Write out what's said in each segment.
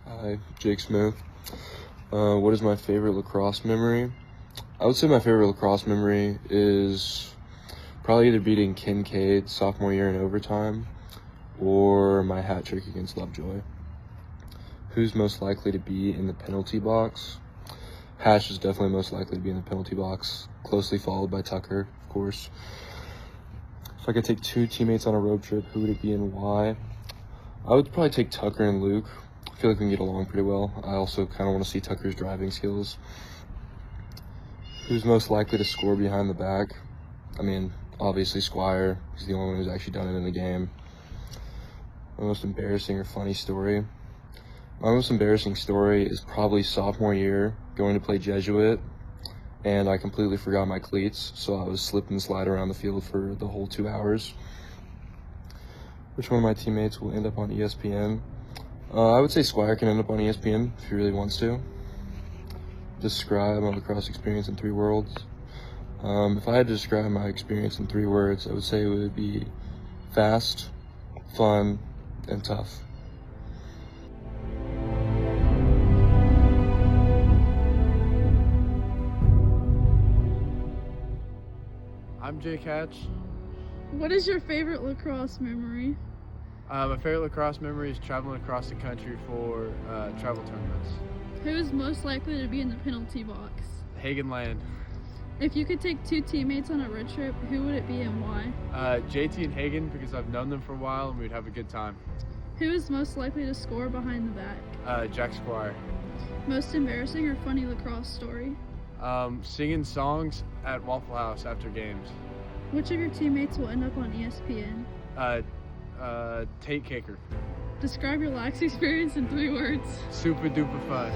Hi, Jake Smith. What is my favorite lacrosse memory? I would say my favorite lacrosse memory is probably either beating Kincaid sophomore year in overtime or my hat trick against Lovejoy. Who's most likely to be in the penalty box? Hash is definitely most likely to be in the penalty box, closely followed by Tucker, of course. If I could take two teammates on a road trip, who would it be and why? I would probably take Tucker and Luke. I feel like we can get along pretty well. I also kind of want to see Tucker's driving skills. Who's most likely to score behind the back? I mean, obviously Squire. He's the only one who's actually done it in the game. My most embarrassing or funny story? My most embarrassing story is probably sophomore year, going to play Jesuit, and I completely forgot my cleats, so I was slip and slide around the field for the whole 2 hours. Which one of my teammates will end up on ESPN? I would say Squire can end up on ESPN if he really wants to. Describe my lacrosse experience in 3 words. If I had to describe my experience in 3 words, I would say it would be fast, fun, and tough. I'm Jake Hatch. What is your favorite lacrosse memory? My favorite lacrosse memory is traveling across the country for travel tournaments. Who is most likely to be in the penalty box? Hagen Land. If you could take 2 teammates on a road trip, who would it be and why? JT and Hagen, because I've known them for a while and we'd have a good time. Who is most likely to score behind the back? Jack Squire. Most embarrassing or funny lacrosse story? Singing songs at Waffle House after games. Which of your teammates will end up on ESPN? Tate Caker. Describe your lax experience in 3 words. Super duper fun.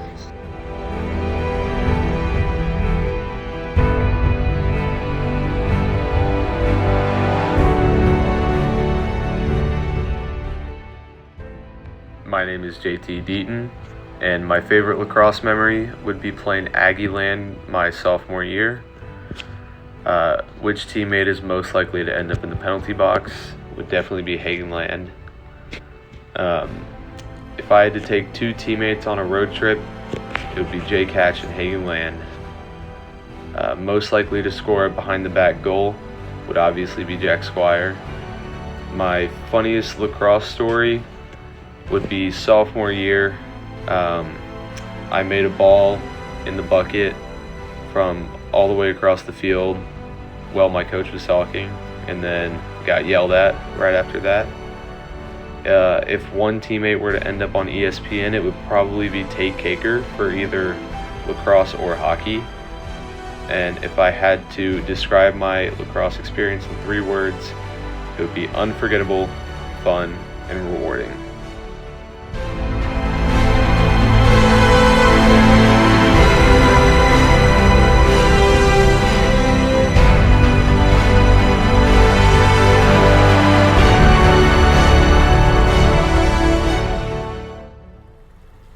My name is JT Deaton, and my favorite lacrosse memory would be playing Aggie Land my sophomore year. Which teammate is most likely to end up in the penalty box would definitely be Hagen Land. If I had to take 2 teammates on a road trip, it would be Jake Hatch and Hagen Land. Most likely to score a behind the back goal would obviously be Jack Squire. My funniest lacrosse story would be sophomore year. I made a ball in the bucket from all the way across the field while my coach was talking, and then got yelled at right after that. If one teammate were to end up on ESPN, it would probably be Tate Caker for either lacrosse or hockey. And if I had to describe my lacrosse experience in 3 words, it would be unforgettable, fun, and rewarding.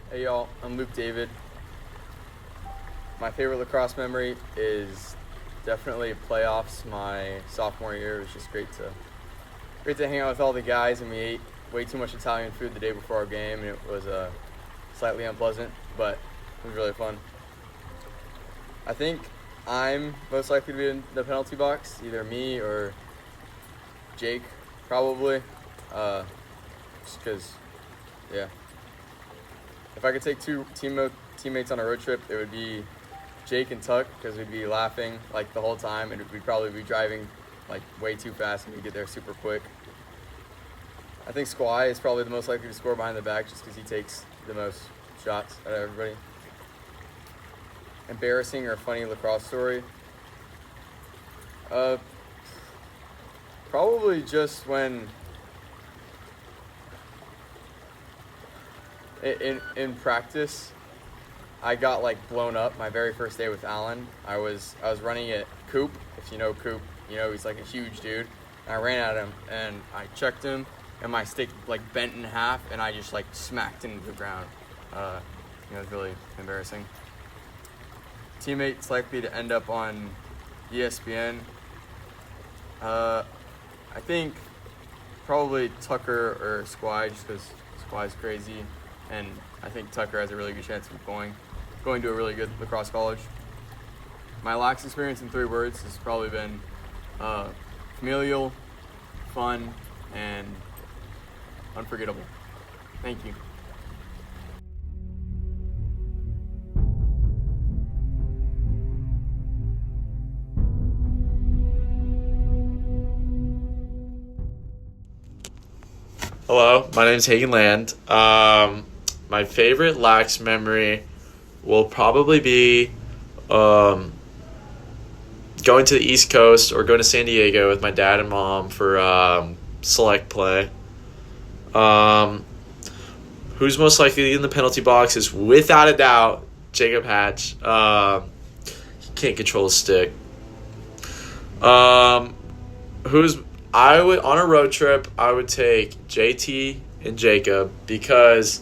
Hey y'all, I'm Luke David. My favorite lacrosse memory is definitely playoffs my sophomore year. It was just great to hang out with all the guys, and we ate way too much Italian food the day before our game, and it was slightly unpleasant, but it was really fun. I think I'm most likely to be in the penalty box, either me or Jake, probably, just because, yeah. If I could take 2 teammates on a road trip, it would be Jake and Tuck, because we'd be laughing like the whole time, and we'd probably be driving like way too fast, and we'd get there super quick. I think Squire is probably the most likely to score behind the back, just because he takes the most shots out of everybody. Embarrassing or funny lacrosse story? Probably just when in practice, I got like blown up my very first day with Alan. I was running at Coop. If you know Coop, you know he's like a huge dude. And I ran at him and I checked him, and my stick like bent in half, and I just like smacked into the ground. It was really embarrassing. Teammates likely to end up on ESPN. I think probably Tucker or Squire, just because Squire's crazy. and I think Tucker has a really good chance of going to a really good lacrosse college. My lax experience in 3 words has probably been familial, fun, and unforgettable. Thank you. Hello, my name is Hagen Land. My favorite lax memory will probably be going to the East Coast or going to San Diego with my dad and mom for select play. Who's most likely in the penalty box is without a doubt Jacob Hatch. He can't control his stick. I would on a road trip, I would take JT and Jacob because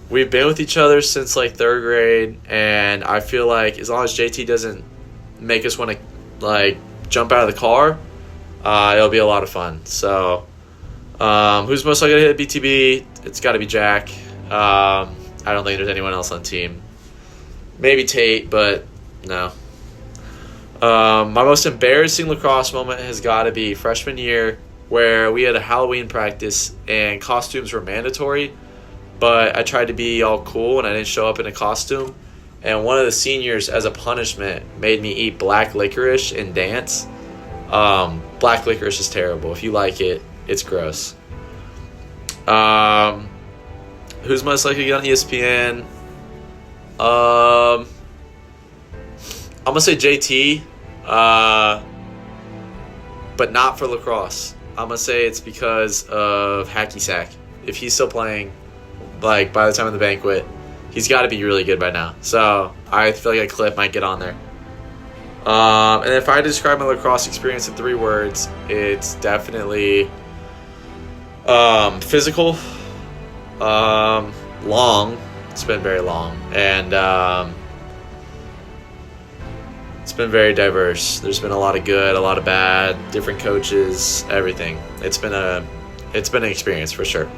we've been with each other since like 3rd grade, and I feel like as long as JT doesn't make us want to like jump out of the car, it'll be a lot of fun. So, who's most likely to hit BTB? It's got to be Jack. I don't think there's anyone else on the team. Maybe Tate, but no. My most embarrassing lacrosse moment has got to be freshman year, where we had a Halloween practice and costumes were mandatory, but I tried to be all cool and I didn't show up in a costume. And one of the seniors, as a punishment, made me eat black licorice and dance. Black licorice is terrible. If you like it, it's gross. Who's most likely to get on ESPN? I'm going to say JT, but not for lacrosse. I'm going to say it's because of Hacky Sack. If he's still playing, like, by the time of the banquet, he's got to be really good by now. So I feel like a clip might get on there. And if I had to describe my lacrosse experience in 3 words, it's definitely physical, long. It's been very long. And it's been very diverse. There's been a lot of good, a lot of bad, different coaches, everything. It's been an experience for sure.